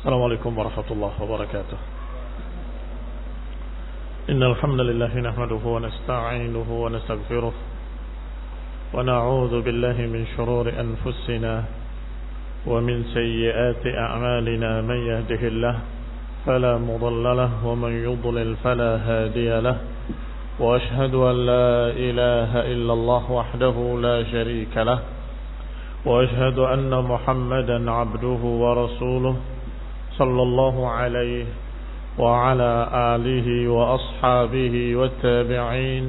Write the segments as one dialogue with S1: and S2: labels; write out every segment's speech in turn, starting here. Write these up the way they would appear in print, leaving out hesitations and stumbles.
S1: السلام عليكم ورحمة الله وبركاته. إن الحمد لله نحمده ونستعينه ونستغفره ونعوذ بالله من شرور أنفسنا ومن سيئات أعمالنا. من يهده الله فلا مضل له ومن يضلل فلا هادي له، وأشهد أن لا إله إلا الله وحده لا شريك له، وأشهد أن محمدا عبده ورسوله صلى الله عليه وعلى آله وأصحابه والتابعين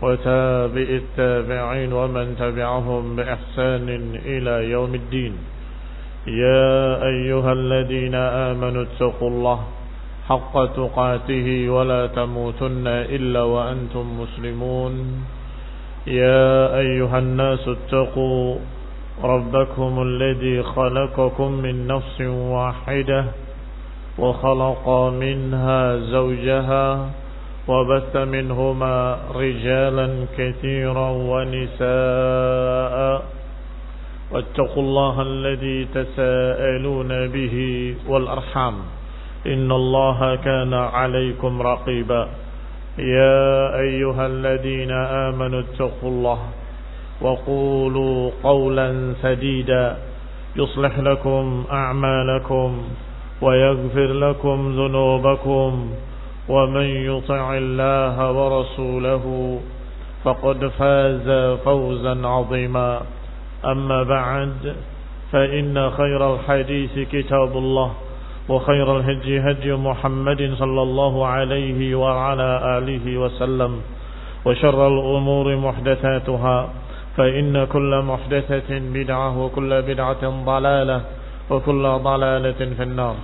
S1: وتابع التابعين ومن تبعهم بإحسان إلى يوم الدين. يا أيها الذين آمنوا اتقوا الله حق تقاته ولا تموتن إلا وأنتم مسلمون. يا أيها الناس اتقوا ربكم الذي خلقكم من نفس واحدة وخلق منها زوجها وبث منهما رجالا كثيرا ونساء، واتقوا الله الذي تساءلون به والأرحام إن الله كان عليكم رقيبا. يا أيها الذين آمنوا اتقوا الله وقولوا قولا سديدا يصلح لكم أعمالكم ويغفر لكم ذنوبكم، ومن يطع الله ورسوله فقد فاز فوزا عظيما. أما بعد، فإن خير الحديث كتاب الله، وخير الهدي هدي محمد صلى الله عليه وعلى آله وسلم، وشر الأمور محدثاتها، فإن كل محدثة بدعة وكل بدعة ضلالة وكل ضلالة في النار.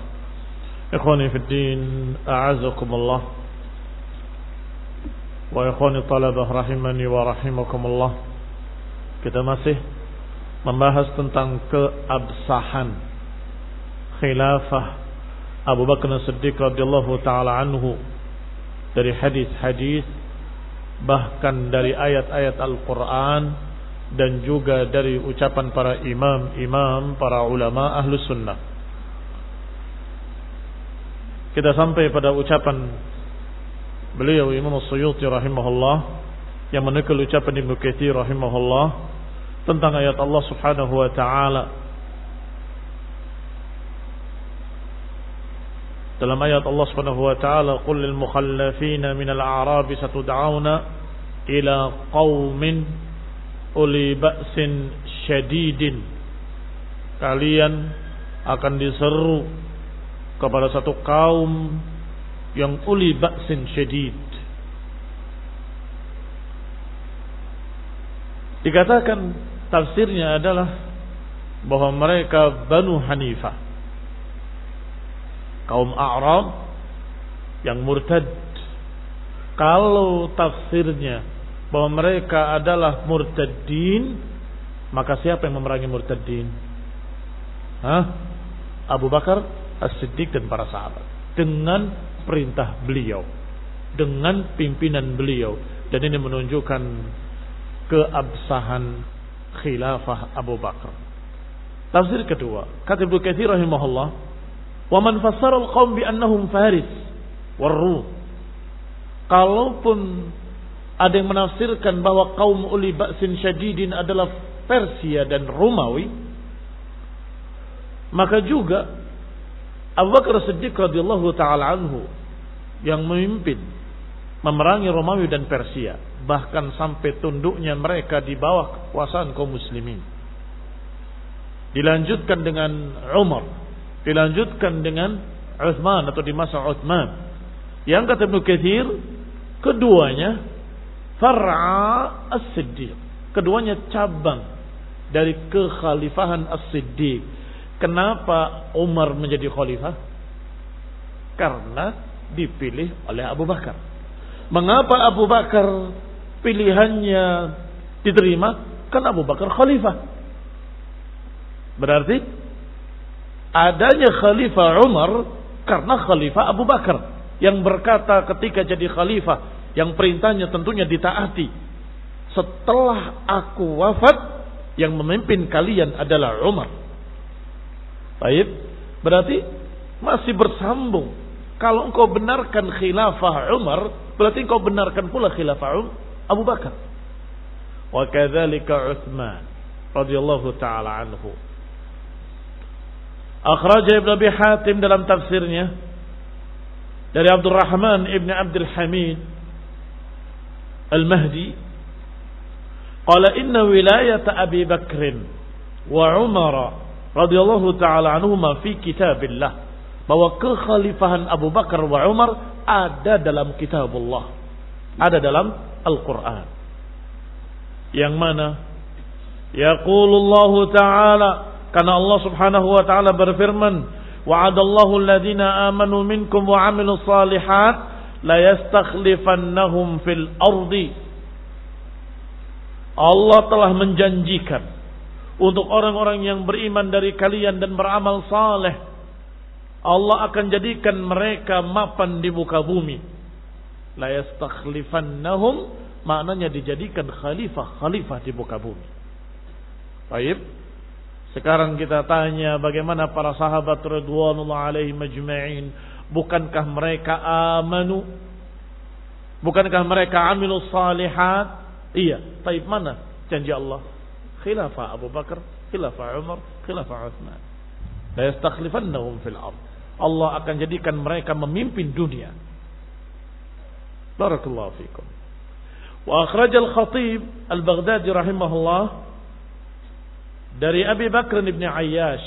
S1: إخواني في الدين، أعزكم الله، وإخواني الطلبة rahimani wa rahimakumullah. Kita masih membahas tentang keabsahan khilafah Abu Bakar As-Siddiq radhiyallahu taala anhu dari hadis-hadis, bahkan dari ayat-ayat Al-Qur'an, dan juga dari ucapan para imam-imam, para ulama ahlus sunnah. Kita sampai pada ucapan beliau Imam As-Suyuti rahimahullah yang menukil ucapan Ibnu Katsir rahimahullah tentang ayat Allah Subhanahu wa taala. Dalam ayat Allah Subhanahu wa taala, qul lil mukhallafina minal a'rabi satud'auna ila qaumin uli ba'sin syadidin. Kalian akan diseru kepada satu kaum yang uli ba'sin syadid. Dikatakan tafsirnya adalah bahwa mereka Banu Hanifah, kaum A'rab yang murtad. Kalau tafsirnya bahwa mereka adalah murtadin, maka siapa yang memerangi murtadin? Abu Bakar As-Siddiq dan para sahabat, dengan perintah beliau, dengan pimpinan beliau. Dan ini menunjukkan keabsahan khilafah Abu Bakar. Tafsir kedua, kata Ibnu Katsir rahimahullah, wa man fassara al-qaum bi annahum Faris war Rum. Kalaupun ada yang menafsirkan bahwa kaum uli ba'sin syadidin adalah Persia dan Romawi, maka juga Abu Bakar Siddiq radhiyallahu taala anhu yang memimpin memerangi Romawi dan Persia, bahkan sampai tunduknya mereka di bawah kekuasaan kaum muslimin. Dilanjutkan dengan Umar, dilanjutkan dengan Utsman atau di masa Utsman. Yang kata Ibnu Katsir, keduanya Far'a As-Siddiq, keduanya cabang dari kekhalifahan As-Siddiq. Kenapa Umar menjadi khalifah? Karena dipilih oleh Abu Bakar. Mengapa Abu Bakar pilihannya diterima? Karena Abu Bakar khalifah. Berarti adanya khalifah Umar karena khalifah Abu Bakar, yang berkata ketika jadi khalifah, yang perintahnya tentunya ditaati, setelah aku wafat yang memimpin kalian adalah Umar. Baik, berarti masih bersambung. Kalau engkau benarkan khilafah Umar, berarti engkau benarkan pula khilafah Abu Bakar. Wa kadzalika Utsman radhiyallahu taala anhu. Akhraj Ibnu Abi Hatim dalam tafsirnya dari Abdurrahman ibn Abdul Hamid Al-Mahdi, qala inna wilayata Abi Bakr wa Umar radhiyallahu taala anhuma fi kitabillah, bahwa kekhalifahan Abu Bakar wa Umar ada dalam kitabullah, ada dalam Al-Quran, yang mana yaqulullahu ta'ala, karena Allah subhanahu wa ta'ala berfirman, wa'adallahu alladhina amanu minkum wa amilus salihat la yastakhlifannahum fil ardi. Allah telah menjanjikan untuk orang-orang yang beriman dari kalian dan beramal saleh, Allah akan jadikan mereka mapan di muka bumi. La yastakhlifannahum, maknanya dijadikan khalifah di muka bumi. Baik. Sekarang kita tanya, bagaimana para sahabat radhiyallahu alaihim ajma'in? Bukankah mereka amanu? Bukankah mereka amilus salihat? Iya. Baik, mana janji Allah? Khilafah Abu Bakar, khilafah Umar, khilafah Utsman. La yastakhlifannahum fil ard. Allah akan jadikan mereka memimpin dunia. Barakallahu fikum. Wa akhraj al-Khatib al-Baghdadi rahimahullah dari Abi Bakr ibn Ayyash,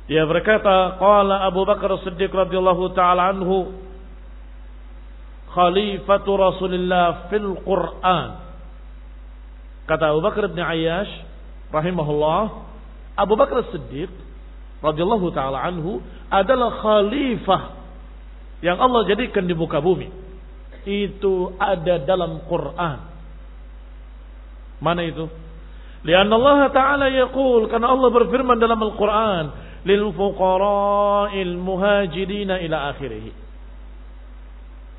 S1: dia berkata, qala Abu Bakar As-Siddiq radhiyallahu taala anhu, khalifatu Rasulillah fil Quran. Kata Abu Bakr ibn Ayyash rahimahullah, Abu Bakar As-Siddiq radhiyallahu taala anhu adalah khalifah yang Allah jadikan di muka bumi. Itu ada dalam Quran. Mana itu? Lianna Allah Ta'ala yaqul, karena Allah berfirman dalam Al-Quran, lil fuqara'il muhajirin ila akhirih.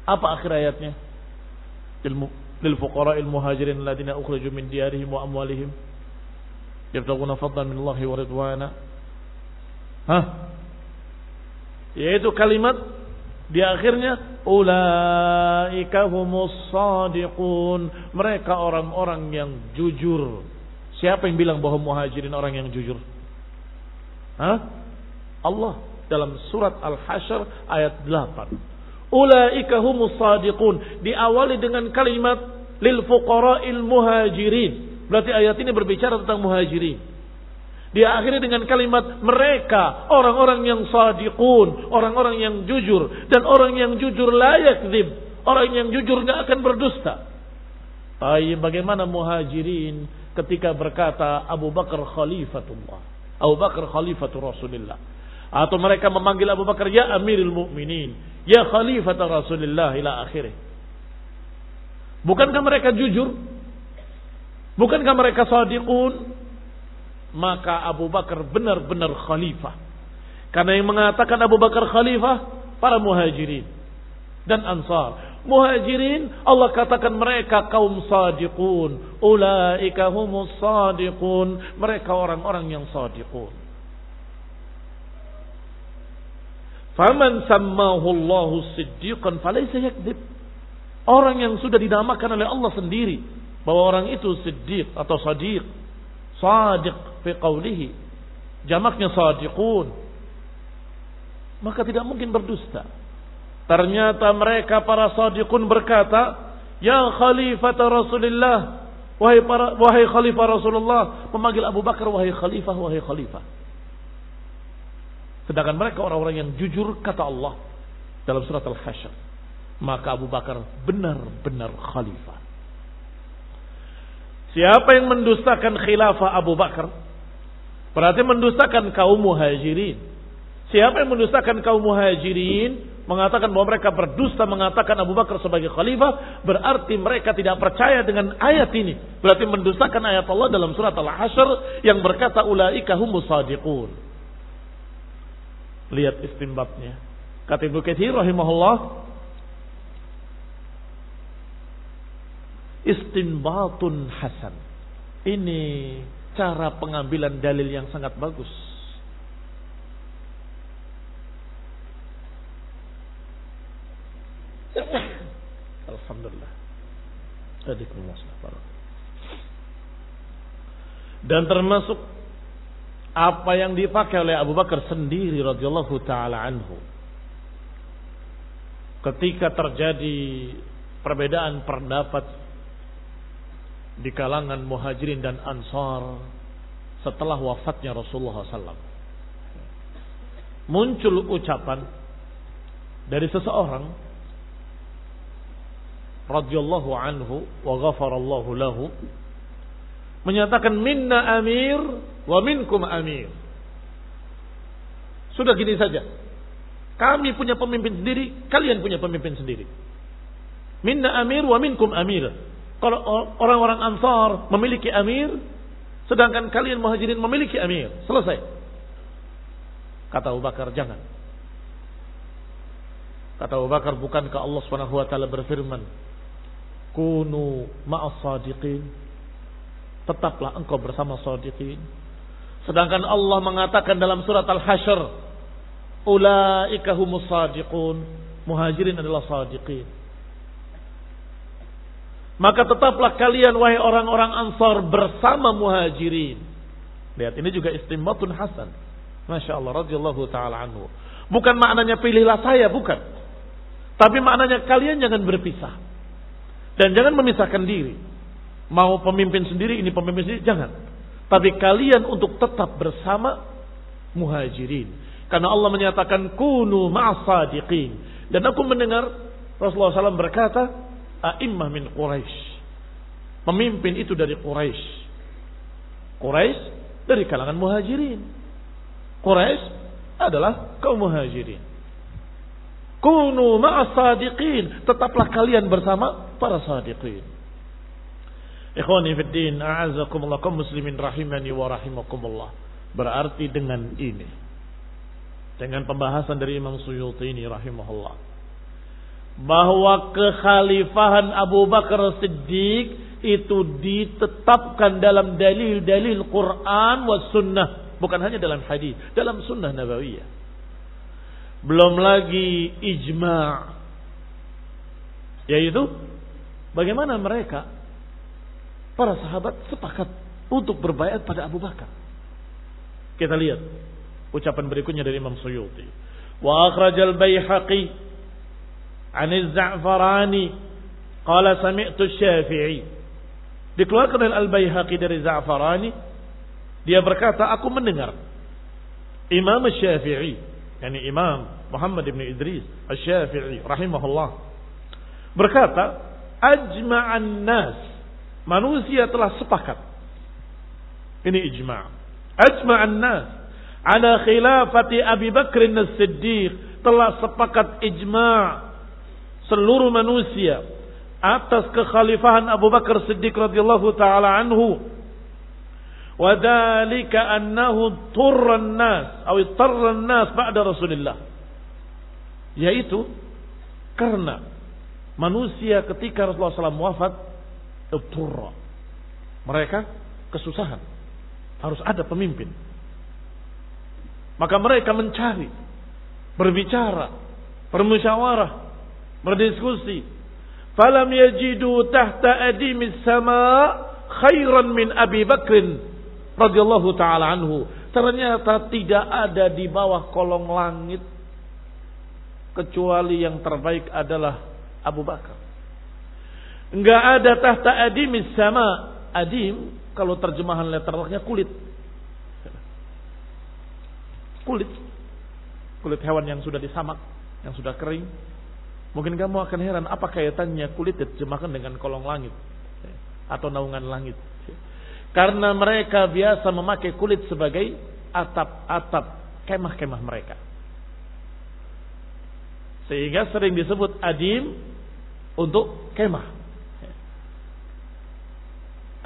S1: Apa akhir ayatnya? Lil fuqara'il muhajirin alladziina ukhriju min diyarihim wa amwalihim yabtaghuna fadlan min Allah wa ridwana. Yaitu kalimat di akhirnya, ulaika humus shadiqun, mereka orang-orang yang jujur. Siapa yang bilang bahwa muhajirin orang yang jujur? Allah dalam surat Al-Hasyr ayat 8. Ulaika humus shadiqun, diawali dengan kalimat lil fuqara'il muhajirin. Berarti ayat ini berbicara tentang muhajirin. Diakhiri dengan kalimat mereka orang-orang yang shadiqun, orang-orang yang jujur, dan orang yang jujur la yakdzib, orang yang jujur enggak akan berdusta. Bagaimana muhajirin ketika berkata Abu Bakar khalifatullah, Abu Bakar khalifatul Rasulillah, atau mereka memanggil Abu Bakar ya Amirul Mukminin, ya Khalifat Rasulillah ila akhirih. Bukankah mereka jujur? Bukankah mereka shadiqun? Maka Abu Bakar benar-benar khalifah. Karena yang mengatakan Abu Bakar khalifah para muhajirin dan ansar. Muhajirin Allah katakan mereka kaum shadiqun, ulaika humus shadiqun, mereka orang-orang yang shadiqun. Faman sammahu Allahu siddiqan falaysa yakdzib. Orang yang sudah dinamakan oleh Allah sendiri bahwa orang itu siddiq atau sadiq, sadiq fi qawlihi, jamaknya sadiqun, maka tidak mungkin berdusta. Ternyata mereka para sadiqun berkata, ya khalifat Rasulullah, wahai khalifah Rasulullah, memanggil Abu Bakar wahai khalifah, wahai khalifah. Sedangkan mereka orang-orang yang jujur, kata Allah dalam surat Al-Hasyr, maka Abu Bakar benar-benar khalifah. Siapa yang mendustakan khilafah Abu Bakar, berarti mendustakan kaum muhajirin. Siapa yang mendustakan kaum muhajirin, mengatakan bahwa mereka berdusta mengatakan Abu Bakar sebagai khalifah, berarti mereka tidak percaya dengan ayat ini. Berarti mendustakan ayat Allah dalam surat Al-Hasyr yang berkata ulaika humus shadiqun. Lihat istinbatnya. Kata Ibnu Katsir rahimahullah, istinbatun hasan. Ini cara pengambilan dalil yang sangat bagus. Dan termasuk apa yang dipakai oleh Abu Bakar sendiri radhiyallahu taala anhu ketika terjadi perbedaan pendapat di kalangan Muhajirin dan Ansar setelah wafatnya Rasulullah SAW. Muncul ucapan dari seseorang radhiyallahu anhu wa ghafarallahu lahu menyatakan minna amir wa minkum amir. Sudah gini saja. Kami punya pemimpin sendiri, kalian punya pemimpin sendiri. Minna amir wa minkum amir. Kalau orang-orang Ansar memiliki amir, sedangkan kalian Muhajirin memiliki amir. Selesai. Kata Abu Bakar, jangan. Kata Abu Bakar, bukankah Allah Subhanahu wa taala berfirman, "Kunu ma'as sadiqin." Tetaplah engkau bersama sadiqin. Sedangkan Allah mengatakan dalam surat Al-Hasyr, "Ulaika humus sadiqun." Muhajirin adalah sadiqin. Maka tetaplah kalian wahai orang-orang Ansar bersama Muhajirin. Lihat, ini juga istimbatun hasan. Masya Allah radhiyallahu taala anhu. Bukan maknanya pilihlah saya, bukan. Tapi maknanya kalian jangan berpisah. Dan jangan memisahkan diri. Mau pemimpin sendiri, ini pemimpin sendiri, jangan. Tapi kalian untuk tetap bersama Muhajirin. Karena Allah menyatakan kunu ma'as sadiqin. Dan aku mendengar Rasulullah SAW berkata, a'immah min Quraisy. Pemimpin itu dari Quraisy. Quraisy dari kalangan Muhajirin. Quraisy adalah kaum Muhajirin. Kunu ma'as sadiqin. Tetaplah kalian bersama para sadiqin. Ikhwani fid din, a'azzakumullah, kaum muslimin rahimani wa rahimakumullah. Berarti dengan ini, dengan pembahasan dari Imam Suyuti ini rahimahullah, bahwa kekhalifahan Abu Bakar Siddiq itu ditetapkan dalam dalil-dalil Quran wa sunnah, bukan hanya dalam hadis, dalam sunnah nabawiyah. Belum lagi ijma', yaitu bagaimana mereka para sahabat sepakat untuk berbaiat pada Abu Bakar. Kita lihat ucapan berikutnya dari Imam Suyuti. Wa akhrajal Baihaqi 'an az-Za'farani qala sami'tu Syafi'i. Dikeluarkan oleh Al-Baihaqi dari Za'farani, dia berkata, aku mendengar Imam Syafi'i, yakni Imam Muhammad bin Idris Asy-Syafi'i rahimahullah, berkata, ajma'an nas, manusia telah sepakat. Ini ijma'. Ajma'an nas ala khilafati Abi Bakr as-Siddiq. Telah sepakat ijma' seluruh manusia atas kekhalifahan Abu Bakar Siddiq radhiyallahu taala anhu. Wa dzalika annahu turran nas atau tarran nas ba'da Rasulillah. Yaitu karena manusia ketika Rasulullah SAW wafat, turra, mereka kesusahan, harus ada pemimpin. Maka mereka mencari, berbicara, bermusyawarah, berdiskusi. Falam yajidu tahta adimis sama khairan min Abi Bakr radhiyallahu taala anhu. Ternyata tidak ada di bawah kolong langit kecuali yang terbaik adalah Abu Bakar. Enggak ada tahta adimis sama. Adim kalau terjemahan letternya kulit. Kulit hewan yang sudah disamak, yang sudah kering. Mungkin kamu akan heran apa kaitannya kulit diterjemahkan dengan kolong langit atau naungan langit. Karena mereka biasa memakai kulit sebagai atap-atap kemah-kemah mereka. Sehingga sering disebut adim untuk kemah.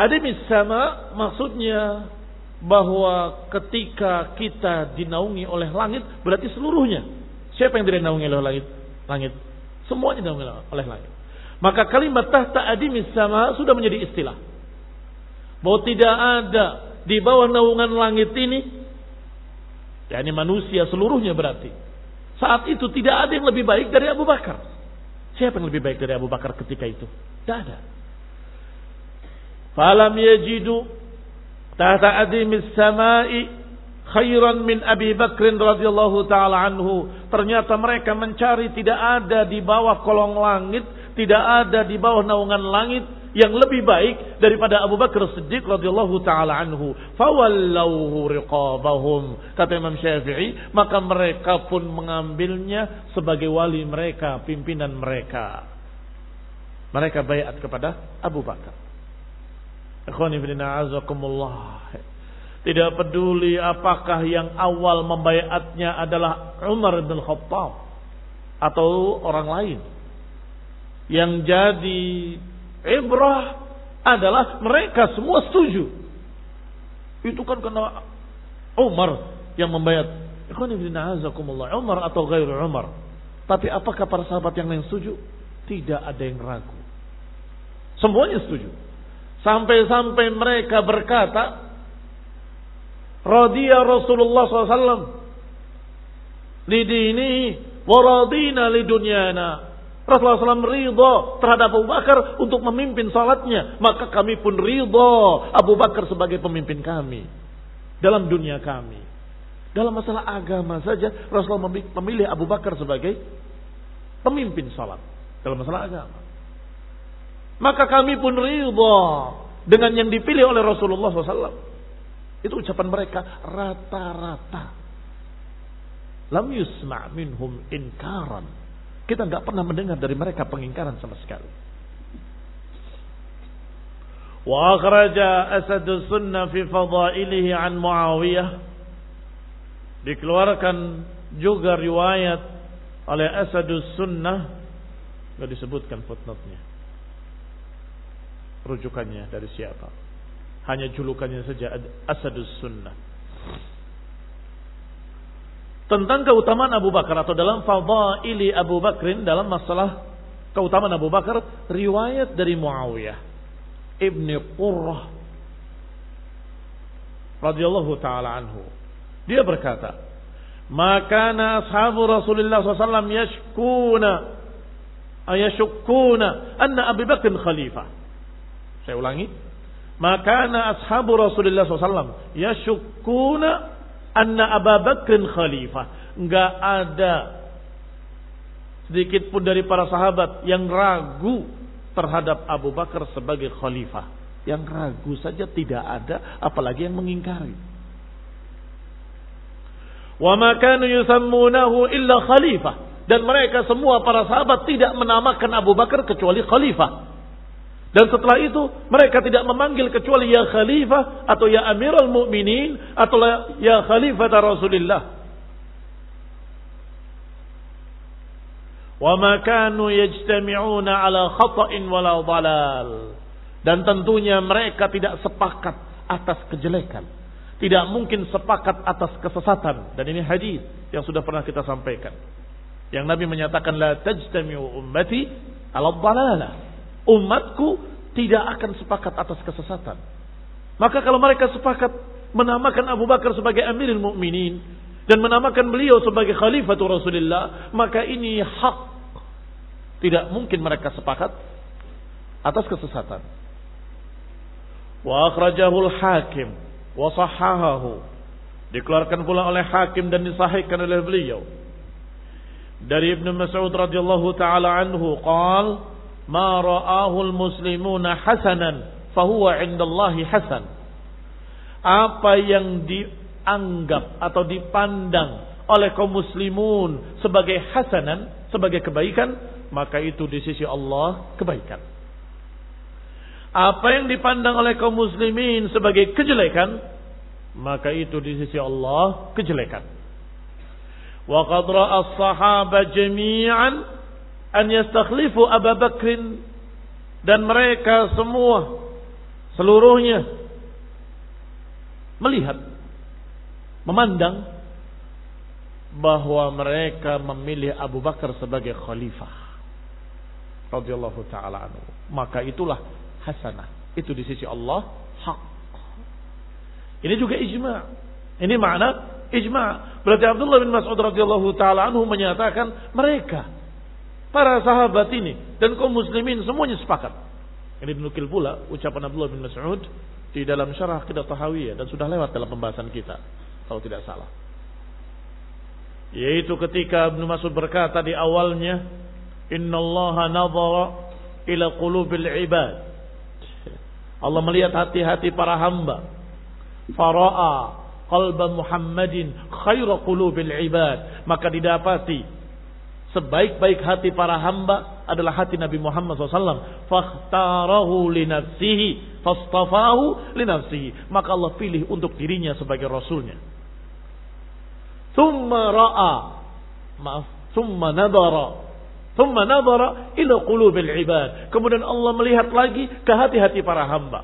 S1: Adimis sama maksudnya bahwa ketika kita dinaungi oleh langit, berarti seluruhnya. Siapa yang tidak dinaungi oleh langit? Langit. Semuanya dinaungi oleh langit. Maka kalimat tahta adimis sama sudah menjadi istilah. Bahwa tidak ada di bawah naungan langit ini, yakni manusia seluruhnya berarti. Saat itu tidak ada yang lebih baik dari Abu Bakar. Siapa yang lebih baik dari Abu Bakar ketika itu? Tidak ada. falam yajidu tahta adimis samai khairan min Abi Bakr radhiyallahu taala anhu. Ternyata mereka mencari tidak ada di bawah kolong langit, tidak ada di bawah naungan langit yang lebih baik daripada Abu Bakar Siddiq radhiyallahu taala anhu. Fawallahu riqabahum, kata Imam Syafi'i, maka mereka pun mengambilnya sebagai wali mereka, pimpinan mereka. Mereka baiat kepada Abu Bakar. Ikhwani fillah azakumullah. Tidak peduli apakah yang awal membaiatnya adalah Umar bin Khattab atau orang lain. Yang jadi ibrah adalah mereka semua setuju. Itu kan karena Umar yang membaiat. Ikhwan fillah azakumullah, Umar atau ghairu Umar. Tapi apakah para sahabat yang lain setuju? Tidak ada yang ragu. Semuanya setuju. Sampai-sampai mereka berkata, Radiya Rasulullah SAW lidini waradina lidunyana. Rasulullah SAW ridha terhadap Abu Bakar untuk memimpin salatnya, maka kami pun ridha Abu Bakar sebagai pemimpin kami dalam dunia kami. Dalam masalah agama saja Rasulullah memilih Abu Bakar sebagai pemimpin salat dalam masalah agama. Maka kami pun ridha dengan yang dipilih oleh Rasulullah SAW. Itu ucapan mereka rata-rata. Lam yusma' minhum inkaran. Kita enggak pernah mendengar dari mereka pengingkaran sama sekali. Wa akhraja Asadus Sunnah fi fadailihi an Muawiyah. Dikeluarkan juga riwayat oleh Asadus Sunnah, enggak disebutkan footnote-nya. Rujukannya dari siapa? Hanya julukannya saja Asadus Sunnah. Tentang keutamaan Abu Bakar atau dalam fadaili Abu Bakrin, dalam masalah keutamaan Abu Bakar, riwayat dari Muawiyah Ibni Qurrah radhiyallahu taala anhu. Dia berkata, "Maka ashabu Rasulullah SAW yashkuna anna Abu Bakr khalifah." Saya ulangi. Maka ashabu Rasulullah SAW yashkuna anna Abu Bakr khalifah. Enggak ada sedikit pun dari para sahabat yang ragu terhadap Abu Bakar sebagai khalifah. Yang ragu saja tidak ada, apalagi yang mengingkari. Wa ma kanu yusammunahu illa khalifah. Dan mereka semua para sahabat tidak menamakan Abu Bakar kecuali khalifah. Dan setelah itu mereka tidak memanggil kecuali ya khalifah atau ya amirul mu'minin atau ya khalifah Rasulullah. Wa ma kanu yajtami'una ala khata'in wala dhalal. Dan tentunya mereka tidak sepakat atas kejelekan. Tidak mungkin sepakat atas kesesatan. Dan ini hadis yang sudah pernah kita sampaikan. Yang Nabi menyatakan la tajtami'u ummati ala dhalalah. Umatku tidak akan sepakat atas kesesatan. Maka kalau mereka sepakat menamakan Abu Bakar sebagai Amirul Mukminin dan menamakan beliau sebagai Khalifatul Rasulullah, maka ini hak. Tidak mungkin mereka sepakat atas kesesatan. Wa akhrajahul Hakim wa sahhahahu. Dikeluarkan pula oleh Hakim dan disahihkan oleh beliau. Dari Ibnu Mas'ud radhiyallahu taala anhu qala ma ra'ahul muslimuna hasanan fahuwa 'indallahi hasan. Apa yang dianggap atau dipandang oleh kaum muslimun sebagai hasanan, sebagai kebaikan, maka itu di sisi Allah kebaikan. Apa yang dipandang oleh kaum muslimin sebagai kejelekan, maka itu di sisi Allah kejelekan. Wa qad ra'a as-sahaba jami'an an yastakhlifu Abu Bakr, dan mereka semua seluruhnya melihat, memandang bahwa mereka memilih Abu Bakar sebagai khalifah radhiyallahu taala anhu. Maka itulah hasanah, itu di sisi Allah hak. Ini juga ijma'. Ini makna ijma'. Berarti Abdullah bin Mas'ud radhiyallahu taala anhu menyatakan mereka, para sahabat ini dan kaum muslimin semuanya sepakat Ini dinukil pula ucapan Abdullah bin Mas'ud di dalam syarah Aqidah Tahawiyah dan sudah lewat dalam pembahasan kita kalau tidak salah. Yaitu ketika Ibnu Mas'ud berkata di awalnya, "Innallaha nadhara ila qulubil ibad." Allah melihat hati-hati para hamba. Fara'a qalba Muhammadin khairu qulubil ibad. Maka didapati sebaik-baik hati para hamba adalah hati Nabi Muhammad SAW. Fakhtarahu li nafsihi, fastafahu li nafsihi. Maka Allah pilih untuk dirinya sebagai Rasulnya. Thumma nadhara ila qulubil ibad. Kemudian Allah melihat lagi ke hati-hati para hamba.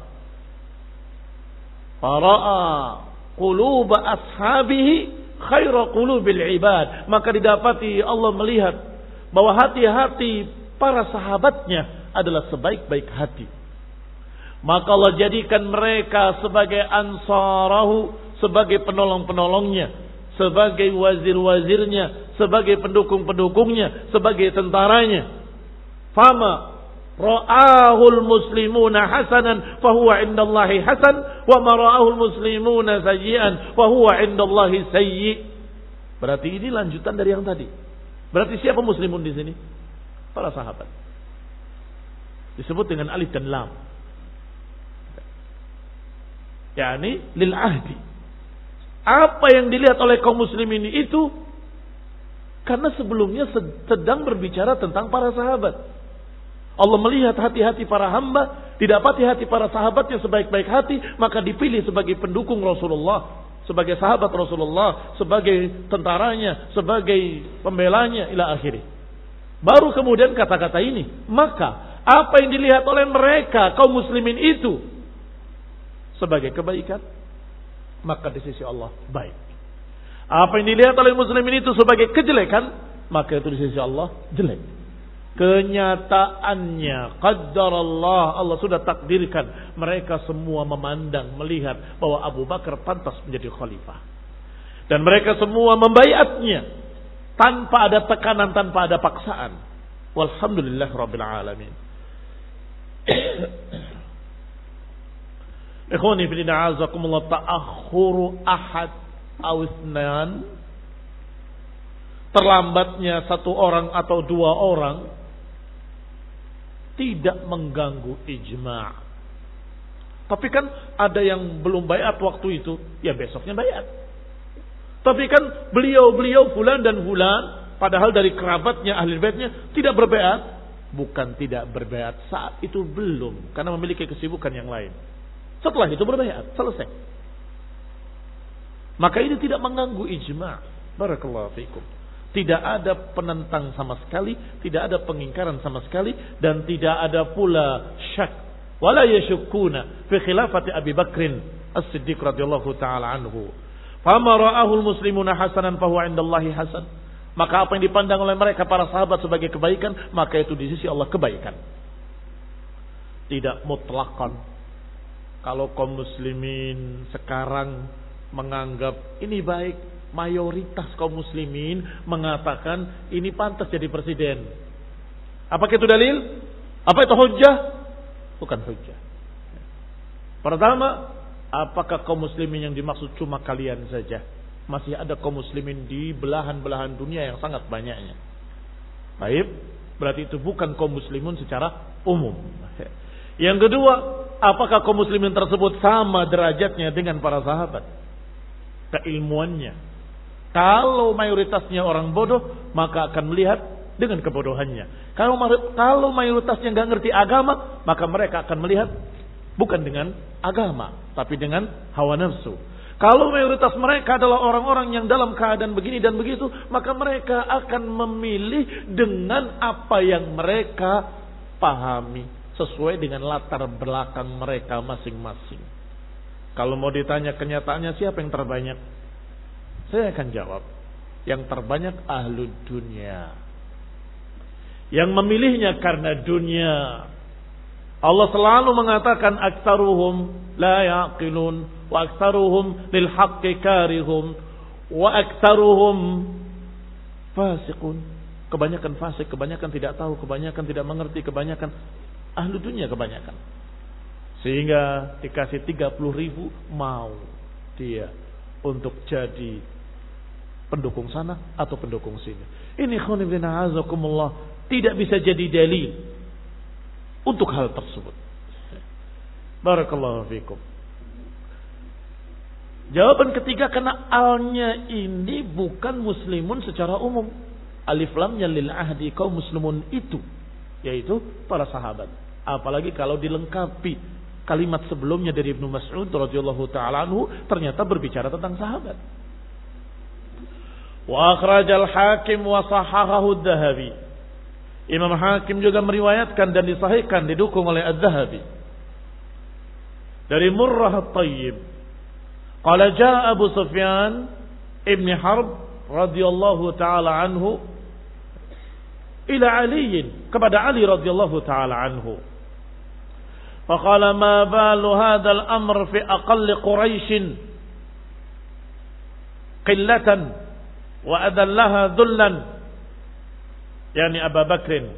S1: Fara'a quluba ashabihi khaira qulubil ibad. Maka didapati Allah melihat bahwa hati-hati para sahabatnya adalah sebaik-baik hati. Maka Allah jadikan mereka sebagai ansarahu, sebagai penolong-penolongnya, sebagai wazir-wazirnya, sebagai pendukung-pendukungnya, sebagai tentaranya. Fama ra'ahul muslimuna hasanan fahuwa indallahi hasan, wa ma ra'ahul muslimuna sayyi'an fahuwa indallahi sayyi'. Berarti ini lanjutan dari yang tadi. Berarti siapa muslimun di sini? Para sahabat. Disebut dengan alif dan lam. Yani lil ahdi. Apa yang dilihat oleh kaum muslimin itu karena sebelumnya sedang berbicara tentang para sahabat. Allah melihat hati-hati para hamba, didapati hati para sahabatnya sebaik-baik hati, maka dipilih sebagai pendukung Rasulullah, sebagai sahabat Rasulullah, sebagai tentaranya, sebagai pembelanya ila akhirih. Baru kemudian kata-kata ini, maka apa yang dilihat oleh mereka kaum muslimin itu sebagai kebaikan, maka di sisi Allah baik. Apa yang dilihat oleh muslimin itu sebagai kejelekan, maka itu di sisi Allah jelek. Kenyataannya qaddarallah, Allah sudah takdirkan mereka semua memandang, melihat bahwa Abu Bakar pantas menjadi khalifah. Dan mereka semua membaiatnya tanpa ada tekanan, tanpa ada paksaan. Walhamdulillah rabbil alamin. Ikhwani fillah azakumullah, ta'akhuru ahad aw itsnan, terlambatnya satu orang atau dua orang tidak mengganggu ijma'. Tapi kan ada yang belum baiat waktu itu, ya besoknya baiat. Tapi kan beliau fulan dan fulan, padahal dari kerabatnya, ahli baitnya, tidak berbaiat. Bukan tidak berbaiat, saat itu belum, karena memiliki kesibukan yang lain. Setelah itu berbaiat, selesai. Maka ini tidak mengganggu ijma'. Barakallahu fikum. Tidak ada penentang sama sekali, tidak ada pengingkaran sama sekali, dan tidak ada pula syak. Wala yashukkuna fi khilafati Abi Bakrin As-Siddiq radhiyallahu taala anhu. Fama ra'ahul muslimuna hasanan fahuwa indallahi hasan. Maka apa yang dipandang oleh mereka para sahabat sebagai kebaikan, maka itu di sisi Allah kebaikan. Tidak mutlakkan. Kalau kaum muslimin sekarang menganggap ini baik, mayoritas kaum muslimin mengatakan ini pantas jadi presiden. Apakah itu dalil? Apa itu hujjah? Bukan hujjah. Pertama, apakah kaum muslimin yang dimaksud cuma kalian saja? Masih ada kaum muslimin di belahan-belahan dunia yang sangat banyaknya. Baik, berarti itu bukan kaum muslimin secara umum. Yang kedua, apakah kaum muslimin tersebut sama derajatnya dengan para sahabat? Keilmuannya. Kalau mayoritasnya orang bodoh, maka akan melihat dengan kebodohannya. Kalau mayoritasnya nggak ngerti agama, maka mereka akan melihat bukan dengan agama, tapi dengan hawa nafsu. Kalau mayoritas mereka adalah orang-orang yang dalam keadaan begini dan begitu, maka mereka akan memilih dengan apa yang mereka pahami, sesuai dengan latar belakang mereka masing-masing. Kalau mau ditanya kenyataannya siapa yang terbanyak, saya akan jawab, yang terbanyak ahlud dunia, yang memilihnya karena dunia. Allah selalu mengatakan aktsaruhum la yaqilun wa aktsaruhum lil haqqi karihum wa aktsaruhum fasiqun. Kebanyakan fasik, kebanyakan tidak tahu, kebanyakan tidak mengerti, kebanyakan ahlu dunia kebanyakan. Sehingga dikasih 30.000 mau dia untuk jadi pendukung sana atau pendukung sini. Ini khonibina azakumullah tidak bisa jadi dalil untuk hal tersebut. Barakallahu fikum. Jawaban ketiga, karena alnya ini bukan muslimun secara umum. Alif lamnya lil ahdi kaum muslimun itu, yaitu para sahabat. Apalagi kalau dilengkapi kalimat sebelumnya dari Ibnu Mas'ud radhiyallahu taala anhu, ternyata berbicara tentang sahabat. Wa akhrajal Hakim wa sahahahu Adz-Dzahabi. Imam Hakim juga meriwayatkan dan disahihkan, didukung oleh Adz-Dzahabi dari Murrah At-Tayyib. Qala jaa Abu Sufyan ibn Harb radhiyallahu taala anhu ila Ali, kepada Ali radhiyallahu taala anhu. Faqala ma balu hadzal amr fi aqall Quraisy qillatan wa adallaha dhullan, yani Abu Bakr,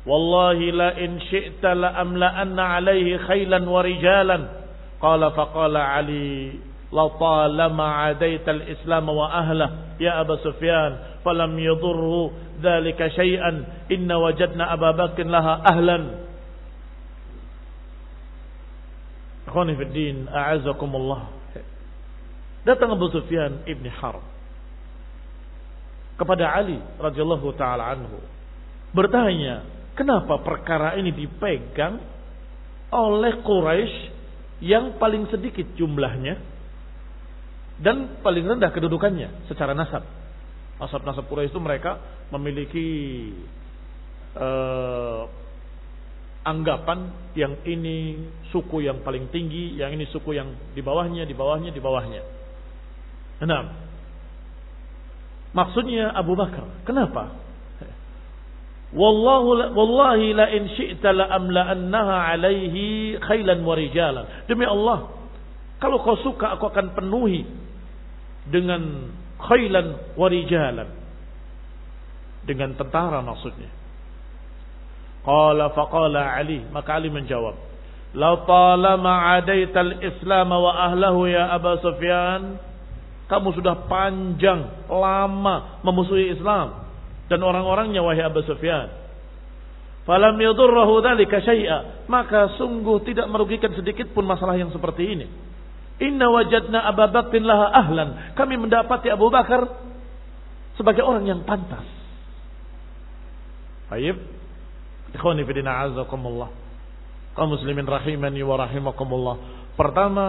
S1: wallahi la in syi'ta la amla'anna alayhi khaylan wa rijalan. Qala faqala Ali la talama adaita al-islam wa ahlah ya Abu Sufyan falam yadurru dhalika shay'an inna wajadna Abu Bakr laha ahlan. Akhwani fi din, a'azzakumullah. Datang Abu Sufyan ibn Harb kepada Ali radhiyallahu taala anhu, bertanya, kenapa perkara ini dipegang oleh Quraisy yang paling sedikit jumlahnya dan paling rendah kedudukannya secara nasab. Nasab Quraisy itu mereka memiliki anggapan yang ini suku yang paling tinggi, yang ini suku yang di bawahnya. Nah, maksudnya Abu Bakar. Kenapa? Wallahi la in syi'ta la amla'annaha alaihi khailan wa rijalan. Demi Allah, kalau kau suka aku akan penuhi dengan khailan wa rijalan, dengan tentara maksudnya. Qala faqala Ali, maka Ali menjawab, la talama adaita al-islam wa ahlahu ya Abu Sufyan, kamu sudah panjang lama memusuhi Islam dan orang-orangnya wahai Abu Sufyan. Falam yadurruhu dzalika syai'a, maka sungguh tidak merugikan sedikit pun masalah yang seperti ini. Inna wajadna Abu Bakr laha ahlan, kami mendapati Abu Bakar sebagai orang yang pantas. Baik, ikhwani fi din a'azzakumullah, kaum muslimin rahimani wa rahimakumullah. Pertama,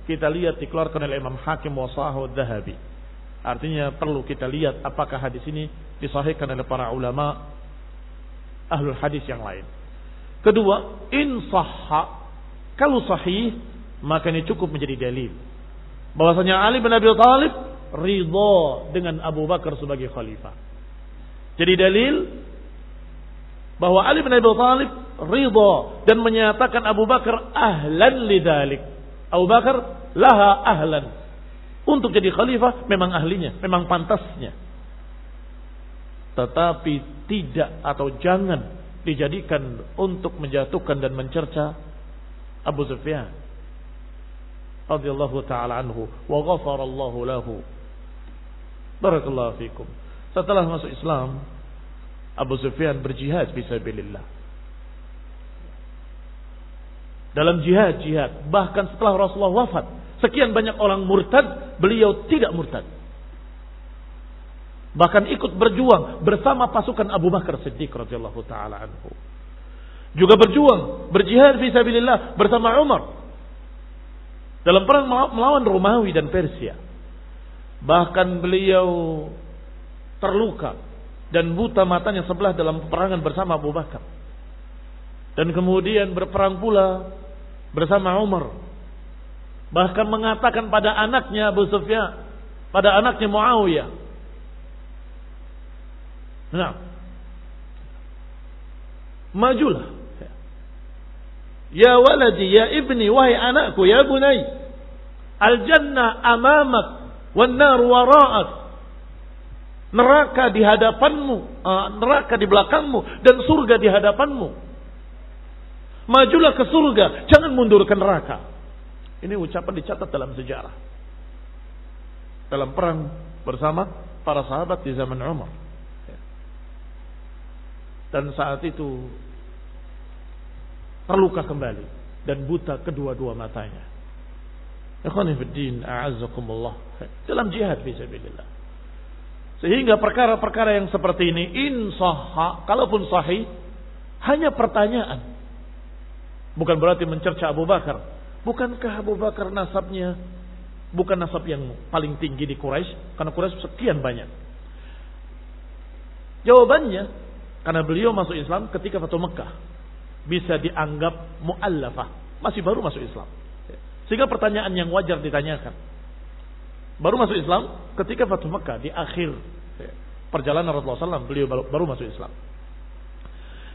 S1: kita lihat dikeluarkan oleh Imam Hakim wa sahahu Adz-Dzahabi. Artinya perlu kita lihat apakah hadis ini disahihkan oleh para ulama ahlul hadis yang lain. Kedua, in sahha, kalau sahih maka ini cukup menjadi dalil bahwasanya Ali bin Abi Thalib ridha dengan Abu Bakar sebagai khalifah. Jadi dalil bahwa Ali bin Abi Thalib ridha dan menyatakan Abu Bakar ahlan lidzalik. Abu Bakar laha ahlan, untuk jadi khalifah memang ahlinya, memang pantasnya. Tetapi tidak atau jangan dijadikan untuk menjatuhkan dan mencerca Abu Sufyan radhiyallahu ta'ala anhu wa ghafarallahu lahu. Barakallahu fikum. Setelah masuk Islam, Abu Sufyan berjihad fisabilillah. Dalam jihad, bahkan setelah Rasulullah wafat, sekian banyak orang murtad, beliau tidak murtad. Bahkan ikut berjuang bersama pasukan Abu Bakar Siddiq radhiyallahu ta'ala anhu. Juga berjuang, berjihad fisabilillah bersama Umar dalam perang melawan Romawi dan Persia. Bahkan beliau terluka dan buta matanya sebelah dalam peperangan bersama Abu Bakar. Dan kemudian berperang pula bersama Umar. Bahkan mengatakan pada anaknya Abu Sufyan, pada anaknya Muawiyah, nah, majulah. Ya waladi, ya ibni, wahai anakku, ya bunai, al-jannah amamak, wan nar wara'ak. Neraka di hadapanmu, neraka di belakangmu, dan surga di hadapanmu. Majulah ke surga, jangan mundur ke neraka. Ini ucapan dicatat dalam sejarah. Dalam perang bersama para sahabat di zaman Umar. Dan saat itu terluka kembali dan buta kedua-dua matanya. Ikhwani fid din, a'azzakumullah. Dalam jihad fisabilillah. Sehingga perkara-perkara yang seperti ini insahha, kalaupun sahih, hanya pertanyaan. Bukan berarti mencerca Abu Bakar. Bukankah Abu Bakar nasabnya bukan nasab yang paling tinggi di Quraisy? Karena Quraisy sekian banyak. Jawabannya, karena beliau masuk Islam ketika Fatu Mekah. Bisa dianggap mu'allafah. Masih baru masuk Islam. Sehingga pertanyaan yang wajar ditanyakan. Baru masuk Islam ketika Fatu Mekah. Di akhir perjalanan Rasulullah SAW, beliau baru masuk Islam.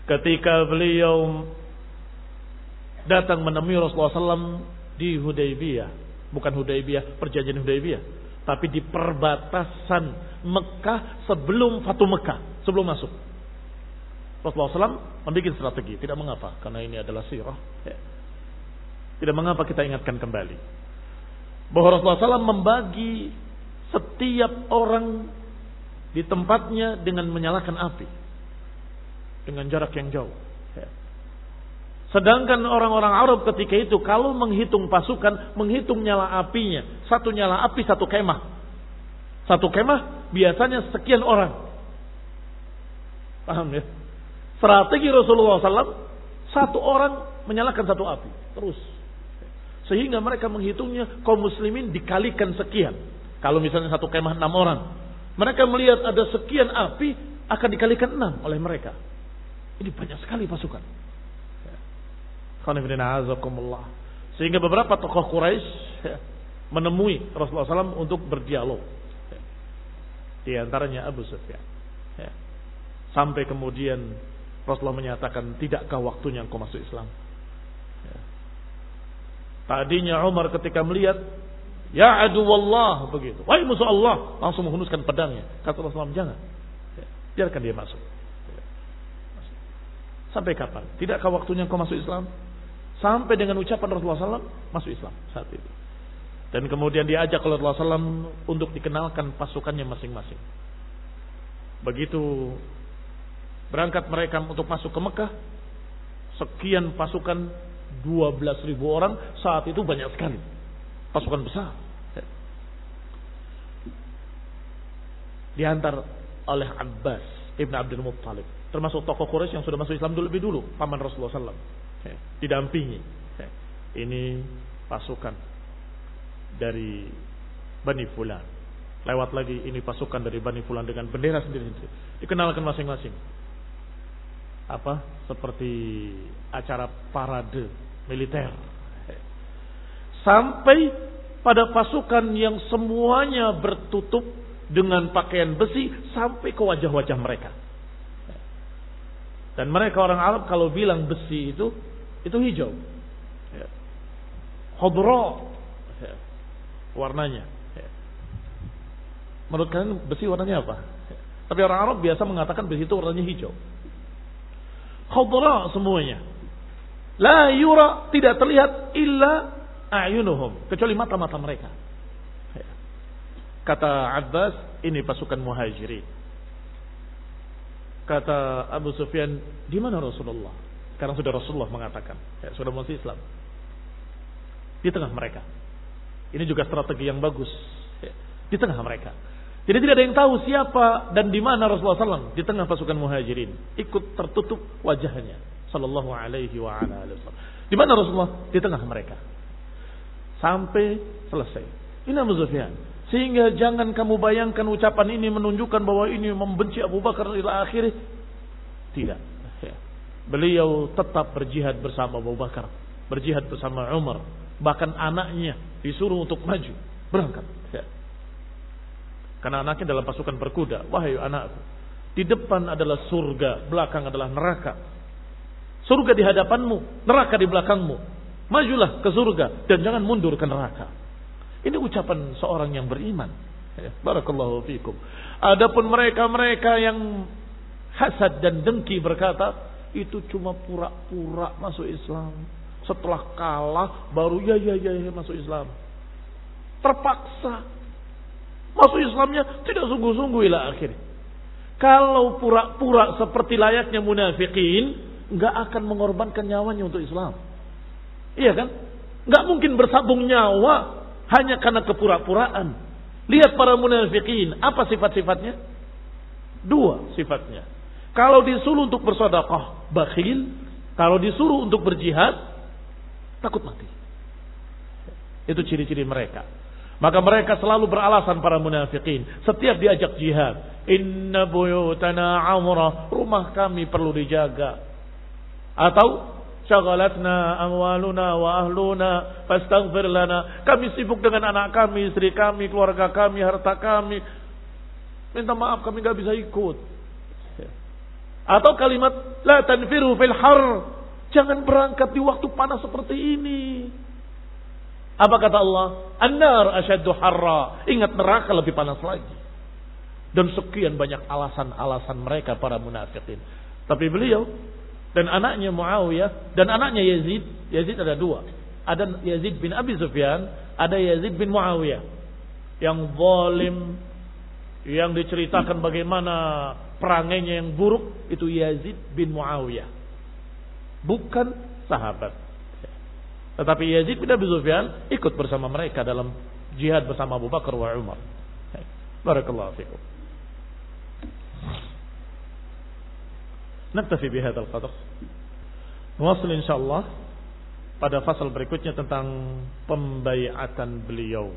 S1: Ketika beliau datang menemui Rasulullah SAW di Hudaybiyah. Bukan Hudaybiyah, perjanjian Hudaybiyah. Tapi di perbatasan Mekah sebelum Fatu Mekah. Sebelum masuk. Rasulullah SAW membuat strategi. Tidak mengapa, karena ini adalah sirah. Tidak mengapa kita ingatkan kembali. Bahwa Rasulullah SAW membagi setiap orang di tempatnya dengan menyalakan api. Dengan jarak yang jauh. Sedangkan orang-orang Arab ketika itu kalau menghitung pasukan, menghitung nyala apinya. Satu nyala api, satu kemah. Satu kemah biasanya sekian orang. Paham ya? Strategi Rasulullah SAW, satu orang menyalakan satu api. Terus. Sehingga mereka menghitungnya kaum muslimin dikalikan sekian. Kalau misalnya satu kemah 6 orang. Mereka melihat ada sekian api akan dikalikan 6 oleh mereka. Ini banyak sekali pasukan. Sehingga beberapa tokoh Quraisy menemui Rasulullah SAW untuk berdialog. Di antaranya Abu Sufyan. Sampai kemudian Rasulullah menyatakan, tidakkah waktunya engkau masuk Islam? Tadinya Umar ketika melihat, ya aduwallah, begitu. Wahai musuh Allah, langsung menghunuskan pedangnya. Kata Rasulullah, jangan. Biarkan dia masuk. Sampai kapan? Tidakkah waktunya engkau masuk Islam? Sampai dengan ucapan Rasulullah SAW masuk Islam saat itu. Dan kemudian diajak oleh Rasulullah SAW untuk dikenalkan pasukannya masing-masing. Begitu berangkat mereka untuk masuk ke Mekah, sekian pasukan 12.000 orang, saat itu banyak sekali. Pasukan besar. Diantar oleh Abbas Ibn Abdul Muttalib, termasuk tokoh Quraisy yang sudah masuk Islam lebih dulu, paman Rasulullah SAW. Didampingi. Ini pasukan dari Bani Fulan. Lewat lagi, ini pasukan dari Bani Fulan dengan bendera sendiri-sendiri. Dikenalkan masing-masing. Apa? Seperti acara parade militer. Sampai pada pasukan yang semuanya bertutup dengan pakaian besi sampai ke wajah-wajah mereka. Dan mereka orang Arab kalau bilang besi itu hijau. Khadra warnanya. Menurut kalian besi warnanya apa? Tapi orang Arab biasa mengatakan besi itu warnanya hijau. Khadra semuanya. La yura, tidak terlihat illa a'yunuhum, kecuali mata-mata mereka. Kata Abbas, ini pasukan muhajirin. Kata Abu Sufyan, di mana Rasulullah? Sekarang sudah Rasulullah mengatakan, sudah masuk Islam. Di tengah mereka. Ini juga strategi yang bagus. Di tengah mereka. Jadi tidak ada yang tahu siapa dan di mana Rasulullah SAW di tengah pasukan muhajirin. Ikut tertutup wajahnya. Sallallahu alaihi wa ala alihi wasallam. Di mana Rasulullah? Di tengah mereka. Sampai selesai. Ini Abu Sufyan. Sehingga jangan kamu bayangkan ucapan ini menunjukkan bahwa ini membenci Abu Bakar ila akhirih. Tidak. Beliau tetap berjihad bersama Abu Bakar. Berjihad bersama Umar. Bahkan anaknya disuruh untuk maju. Berangkat. Karena anaknya dalam pasukan berkuda. Wahai anakku. Di depan adalah surga. Belakang adalah neraka. Surga di hadapanmu. Neraka di belakangmu. Majulah ke surga. Dan jangan mundur ke neraka. Ini ucapan seorang yang beriman. Barakallahu fikum. Adapun mereka-mereka yang hasad dan dengki berkata, itu cuma pura-pura masuk Islam. Setelah kalah baru ya masuk Islam. Terpaksa masuk Islamnya tidak sungguh-sungguh ila akhir. Kalau pura-pura seperti layaknya munafikin, nggak akan mengorbankan nyawanya untuk Islam. Iya kan? Nggak mungkin bersabung nyawa hanya karena kepura-puraan. Lihat para munafikin, apa sifat-sifatnya? 2 sifatnya. Kalau disuruh untuk bersedekah, bakhil. Kalau disuruh untuk berjihad, takut mati. Itu ciri-ciri mereka. Maka mereka selalu beralasan para munafikin. Setiap diajak jihad. Inna buyutana amrah. Rumah kami perlu dijaga. Atau syaghalatna amwaluna wa ahluna fastaghfir lana. Kami sibuk dengan anak kami, istri kami, keluarga kami, harta kami. Minta maaf kami gak bisa ikut. Atau kalimat la tanfiru fil har. Jangan berangkat di waktu panas seperti ini. Apa kata Allah? An-nar asyaddu harra. Ingat neraka lebih panas lagi. Dan sekian banyak alasan-alasan mereka para munafikin. Tapi beliau dan anaknya Muawiyah dan anaknya Yazid. Yazid ada 2. Ada Yazid bin Abi Sufyan, ada Yazid bin Muawiyah. Yang zalim, yang diceritakan bagaimana perangainya yang buruk, itu Yazid bin Muawiyah. Bukan sahabat. Tetapi Yazid bin Abi Sufyan ikut bersama mereka dalam jihad bersama Abu Bakar wa Umar. Barakallahu fikum. Naktafi bihadzal qadar. Nuwasil insyaallah pada fasal berikutnya tentang pembaiatan beliau.